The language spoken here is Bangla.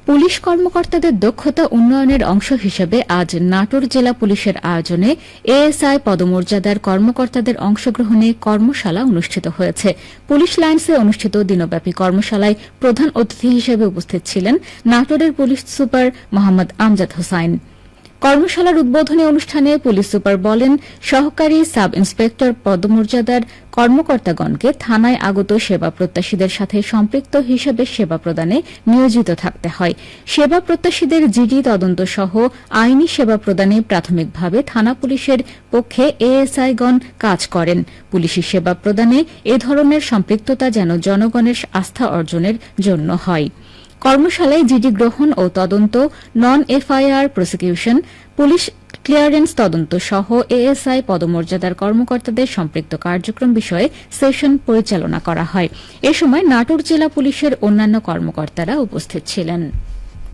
পুলিশ কর্মকর্তাদের দক্ষতা উন্নয়নের অংশ হিসেবে আজ নাটোর জেলা পুলিশের আয়োজনে এএসআই পদমর্যাদার কর্মকর্তাদের অংশগ্রহণে কর্মশালা অনুষ্ঠিত হয়েছে। পুলিশ লাইন্সে অনুষ্ঠিত দিনব্যাপী কর্মশালায় প্রধান অতিথি হিসেবে উপস্থিত ছিলেন নাটোরের পুলিশ সুপার মোহাম্মদ আমজাদ হোসাইন। কর্মশালার উদ্বোধনী অনুষ্ঠানে পুলিশ সুপার বলেন, সহকারী সাব ইন্সপেক্টর পদমর্যাদার কর্মকর্তাগণকে থানায় আগত সেবা প্রত্যাশীদের সাথে সম্পৃক্ত হিসেবে সেবা প্রদানে নিয়োজিত থাকতে হয়। সেবা প্রত্যাশীদের জিডি তদন্ত সহ আইনি সেবা প্রদানে প্রাথমিকভাবে থানা পুলিশের পক্ষে এএসআইগণ কাজ করেন। পুলিশি সেবা প্রদানে এ ধরনের সম্পৃক্ততা যেন জনগণের আস্থা অর্জনের জন্য হয়। কর্মশালায় জিডি গ্রহণ ও তদন্ত, নন এফআইআর প্রসিকিউশন, পুলিশ ক্লিয়ারেন্স তদন্ত সহ এএসআই পদমর্যাদার কর্মকর্তাদের সম্পৃক্ত কার্যক্রম বিষয়ে সেশন পরিচালনা করা হয়। এ সময় নাটোর জেলা পুলিশের অন্যান্য কর্মকর্তারা উপস্থিত ছিলেন।